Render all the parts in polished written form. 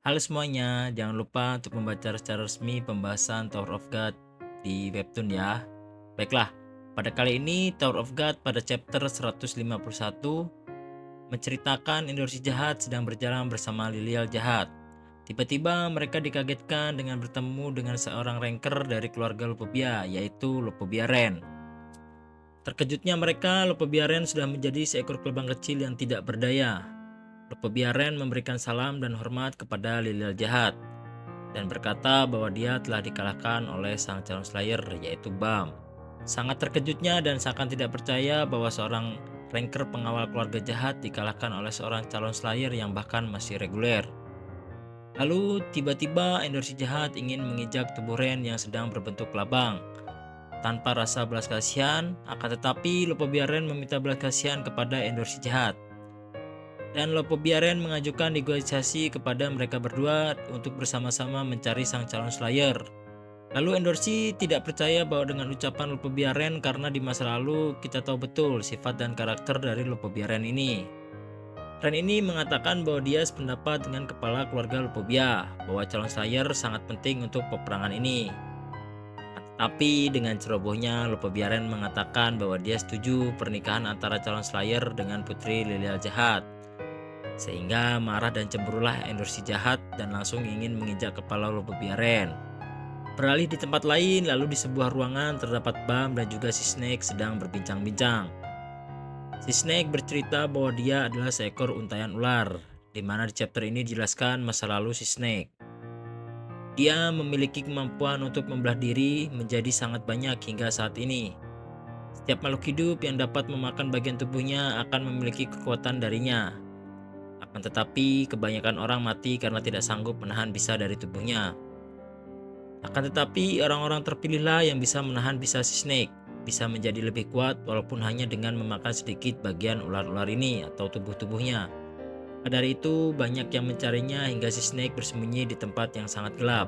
Halo semuanya, jangan lupa untuk membaca secara resmi pembahasan Tower of God di webtoon ya. Baiklah, pada kali ini Tower of God pada chapter 151 menceritakan Endorsi jahat sedang berjalan bersama Lilial jahat. Tiba-tiba mereka dikagetkan dengan bertemu dengan seorang ranker dari keluarga Lopobia, yaitu Lopobia Ren. Terkejutnya mereka, Lopobia Ren sudah menjadi seekor kelebang kecil yang tidak berdaya. Lopobia Ren memberikan salam dan hormat kepada Lilial jahat dan berkata bahwa dia telah dikalahkan oleh sang calon slayer yaitu Bam. Sangat terkejutnya dan seakan tidak percaya bahwa seorang ranker pengawal keluarga jahat dikalahkan oleh seorang calon slayer yang bahkan masih reguler. Lalu tiba-tiba Endorsi jahat ingin menginjak tubuh Ren yang sedang berbentuk kelabang. Tanpa rasa belas kasihan, akan tetapi Lopobia Ren meminta belas kasihan kepada Endorsi jahat. Dan Lopobia Ren mengajukan negosiasi kepada mereka berdua untuk bersama-sama mencari sang calon slayer. Lalu Endorsi tidak percaya bahwa dengan ucapan Lopobia Ren karena di masa lalu kita tahu betul sifat dan karakter dari Lopobia Ren ini. Ren ini mengatakan bahwa dia sependapat dengan kepala keluarga Lopobia bahwa calon slayer sangat penting untuk peperangan ini. Tapi dengan cerobohnya Lopobia Ren mengatakan bahwa dia setuju pernikahan antara calon slayer dengan putri Lilial jahat. Sehingga marah dan cemburulah Endorsi jahat dan langsung ingin menginjak kepala Lopobia Ren. Beralih di tempat lain, lalu di sebuah ruangan terdapat Bam dan juga si Snake sedang berbincang-bincang. Si Snake bercerita bahwa dia adalah seekor untaian ular, di mana di chapter ini dijelaskan masa lalu si Snake. Dia memiliki kemampuan untuk membelah diri menjadi sangat banyak hingga saat ini. Setiap makhluk hidup yang dapat memakan bagian tubuhnya akan memiliki kekuatan darinya. Akan tetapi, kebanyakan orang mati karena tidak sanggup menahan bisa dari tubuhnya. Akan tetapi, orang-orang terpilihlah yang bisa menahan bisa si Snake, bisa menjadi lebih kuat walaupun hanya dengan memakan sedikit bagian ular-ular ini atau tubuh-tubuhnya. Dari itu, banyak yang mencarinya hingga si Snake bersembunyi di tempat yang sangat gelap.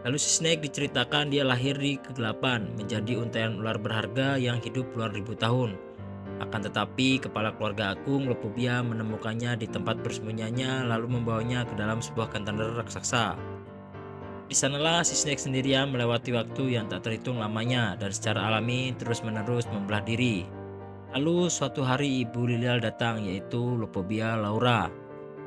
Lalu si Snake diceritakan dia lahir di kegelapan, menjadi untaian ular berharga yang hidup puluhan ribu tahun. Akan tetapi, kepala keluarga agung Lopobia menemukannya di tempat bersembunyinya lalu membawanya ke dalam sebuah kontainer raksasa. Di sanalah si Snake sendirian melewati waktu yang tak terhitung lamanya dan secara alami terus-menerus membelah diri. Lalu suatu hari ibu Lilial datang, yaitu Lopobia Laura.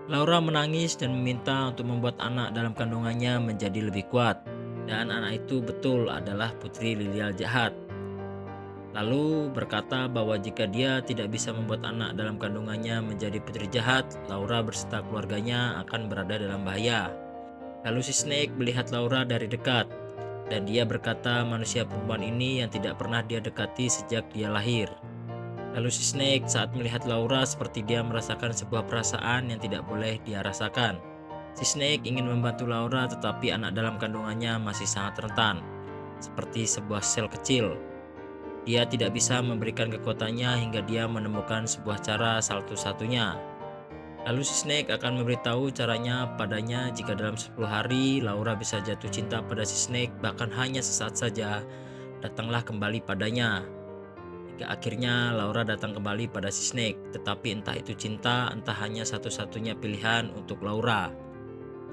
Laura menangis dan meminta untuk membuat anak dalam kandungannya menjadi lebih kuat. Dan anak itu betul adalah putri Lilial jahat. Lalu berkata bahwa jika dia tidak bisa membuat anak dalam kandungannya menjadi putri jahat, Laura berserta keluarganya akan berada dalam bahaya. Lalu si Snake melihat Laura dari dekat, dan dia berkata manusia perempuan ini yang tidak pernah dia dekati sejak dia lahir. Lalu si Snake saat melihat Laura seperti dia merasakan sebuah perasaan yang tidak boleh dia rasakan. Si Snake ingin membantu Laura tetapi anak dalam kandungannya masih sangat rentan, seperti sebuah sel kecil. Dia tidak bisa memberikan kekuatannya hingga dia menemukan sebuah cara satu-satunya. Lalu si Snake akan memberitahu caranya padanya jika dalam 10 hari Laura bisa jatuh cinta pada si Snake bahkan hanya sesaat saja, datanglah kembali padanya. Hingga akhirnya Laura datang kembali pada si Snake, tetapi entah itu cinta, entah hanya satu-satunya pilihan untuk Laura.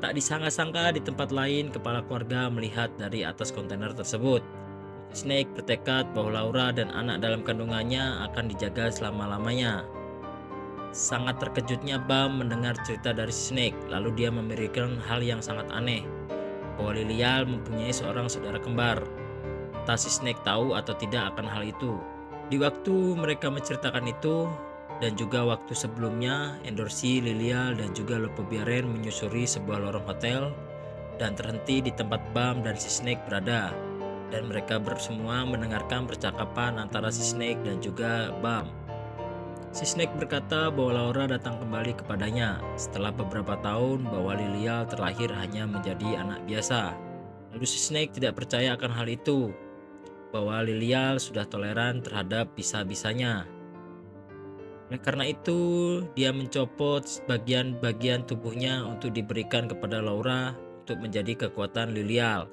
Tak disangka-sangka di tempat lain kepala keluarga melihat dari atas kontainer tersebut. Si Snake bertekad bahwa Laura dan anak dalam kandungannya akan dijaga selama-lamanya. Sangat terkejutnya Bam mendengar cerita dari si Snake, lalu dia memikirkan hal yang sangat aneh, bahwa Lilial mempunyai seorang saudara kembar. Entah si Snake tahu atau tidak akan hal itu. Di waktu mereka menceritakan itu, dan juga waktu sebelumnya, Endorsi, Lilial, dan juga Lopobia Ren menyusuri sebuah lorong hotel dan terhenti di tempat Bam dan si Snake berada. Dan mereka semua mendengarkan percakapan antara si Snake dan juga Bam. Si Snake berkata bahwa Laura datang kembali kepadanya setelah beberapa tahun bahwa Lilial terlahir hanya menjadi anak biasa. Lalu si Snake tidak percaya akan hal itu, bahwa Lilial sudah toleran terhadap bisa-bisanya. Oleh karena itu, dia mencopot bagian-bagian tubuhnya untuk diberikan kepada Laura untuk menjadi kekuatan Lilial.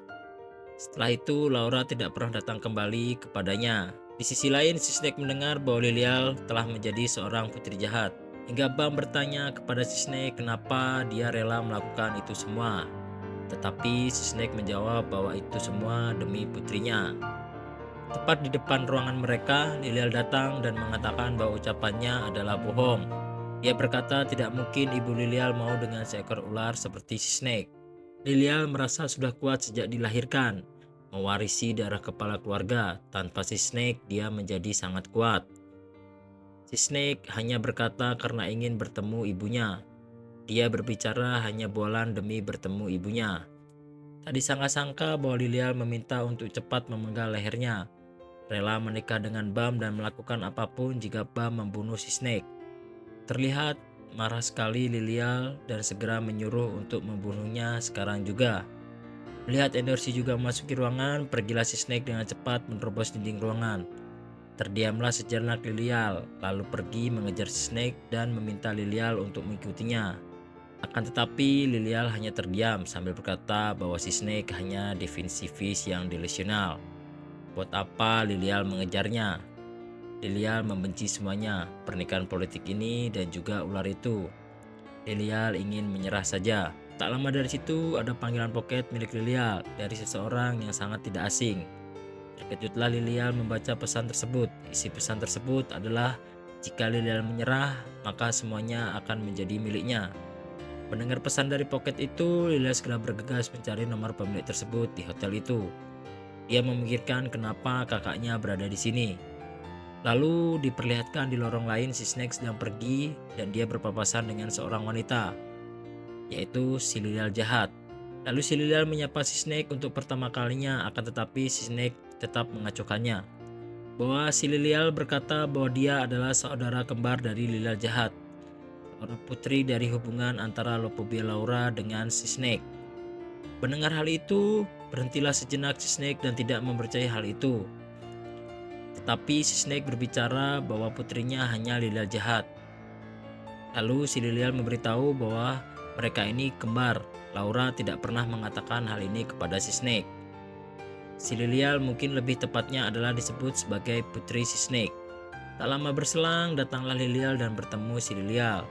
Setelah itu, Laura tidak pernah datang kembali kepadanya. Di sisi lain, si Snake mendengar bahwa Lilial telah menjadi seorang putri jahat. hingga Bam bertanya kepada si Snake kenapa dia rela melakukan itu semua. Tetapi si Snake menjawab bahwa itu semua demi putrinya. Tepat di depan ruangan mereka, Lilial datang dan mengatakan bahwa ucapannya adalah bohong. Ia berkata tidak mungkin ibu Lilial mau dengan seekor ular seperti si Snake. Lilial merasa sudah kuat sejak dilahirkan, mewarisi darah kepala keluarga. Tanpa si Snake, dia menjadi sangat kuat. Si Snake hanya berkata karena ingin bertemu ibunya. Dia berbicara hanya bualan demi bertemu ibunya. Tak disangka-sangka bahwa Lilial meminta untuk cepat memenggal lehernya, rela menikah dengan Bam dan melakukan apapun jika Bam membunuh si Snake. Terlihat marah sekali Lilial dan segera menyuruh untuk membunuhnya sekarang juga. Melihat Endorsi juga memasuki ruangan, pergilah si Snake dengan cepat menerobos dinding ruangan. Terdiamlah sejenak Lilial, lalu pergi mengejar si Snake dan meminta Lilial untuk mengikutinya. Akan tetapi Lilial hanya terdiam sambil berkata bahwa si Snake hanya defensivis yang delusional. Buat apa Lilial mengejarnya? Lilial membenci semuanya, pernikahan politik ini dan juga ular itu. Lilial ingin menyerah saja. Tak lama dari situ ada panggilan pocket milik Lilial dari seseorang yang sangat tidak asing. Terkejutlah Lilial membaca pesan tersebut. Isi pesan tersebut adalah jika Lilial menyerah, maka semuanya akan menjadi miliknya. Mendengar pesan dari pocket itu, Lilial segera bergegas mencari nomor pemilik tersebut di hotel itu. Dia memikirkan kenapa kakaknya berada di sini. Lalu diperlihatkan di lorong lain si Snake sedang pergi dan dia berpapasan dengan seorang wanita, yaitu si Lilial jahat. Lalu si Lilial menyapa si Snake untuk pertama kalinya, akan tetapi si Snake tetap mengacuhkannya. Bahwa si Lilial berkata bahwa dia adalah saudara kembar dari Lilial jahat, seorang putri dari hubungan antara Lopobia Laura dengan si Snake. Mendengar hal itu, berhentilah sejenak si Snake dan tidak mempercayai hal itu. Tetapi si Snake berbicara bahwa putrinya hanya Lilial jahat. Lalu si Lilial memberitahu bahwa mereka ini kembar. Laura tidak pernah mengatakan hal ini kepada si Snake. Si Lilial mungkin lebih tepatnya adalah disebut sebagai putri si Snake. Tak lama berselang, datanglah Lilial dan bertemu si Lilial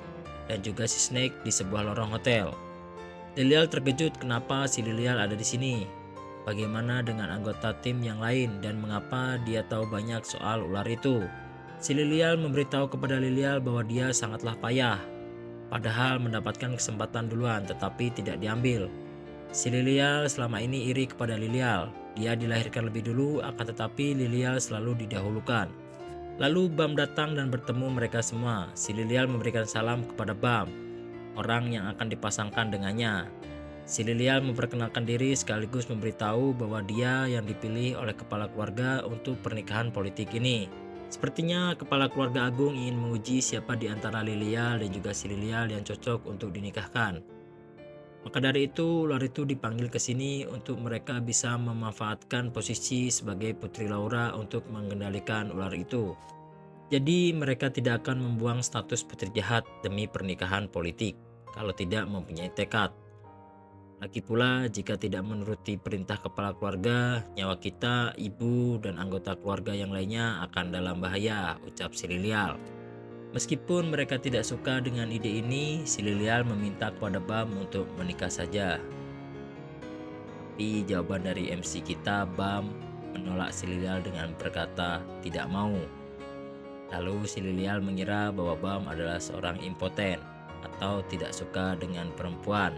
dan juga si Snake di sebuah lorong hotel. Lilial terkejut kenapa si Lilial ada di sini. Bagaimana dengan anggota tim yang lain dan mengapa dia tahu banyak soal ular itu. Si Lilial memberitahu kepada Lilial bahwa dia sangatlah payah, padahal mendapatkan kesempatan duluan tetapi tidak diambil. Si Lilial selama ini iri kepada Lilial. Dia dilahirkan lebih dulu, akan tetapi Lilial selalu didahulukan. Lalu Bam datang dan bertemu mereka semua. Si Lilial memberikan salam kepada Bam, orang yang akan dipasangkan dengannya. Si Lilial memperkenalkan diri sekaligus memberitahu bahwa dia yang dipilih oleh kepala keluarga untuk pernikahan politik ini. Sepertinya kepala keluarga agung ingin menguji siapa di antara Lilial dan juga si Lilial yang cocok untuk dinikahkan. Maka dari itu, ular itu dipanggil ke sini untuk mereka bisa memanfaatkan posisi sebagai Putri Laura untuk mengendalikan ular itu. Jadi mereka tidak akan membuang status putri jahat demi pernikahan politik kalau tidak mempunyai tekad. Lagi pula jika tidak menuruti perintah kepala keluarga, nyawa kita, ibu, dan anggota keluarga yang lainnya akan dalam bahaya, ucap si Lilial. Meskipun mereka tidak suka dengan ide ini, si Lilial meminta kepada Bam untuk menikah saja. Tapi jawaban dari MC kita, Bam, menolak si Lilial dengan berkata tidak mau. Lalu si Lilial mengira bahwa Bam adalah seorang impoten atau tidak suka dengan perempuan.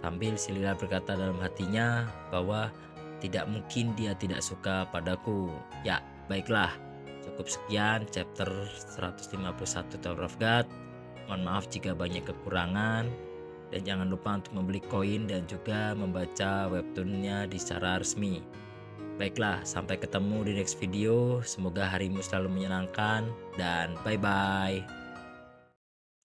Sambil si Lilial berkata dalam hatinya bahwa tidak mungkin dia tidak suka padaku. Ya, baiklah. Cukup sekian chapter 151 Tower of God. Mohon maaf jika banyak kekurangan. Dan jangan lupa untuk membeli koin dan juga membaca webtoonnya di secara resmi. Baiklah, sampai ketemu di next video. Semoga harimu selalu menyenangkan dan bye-bye.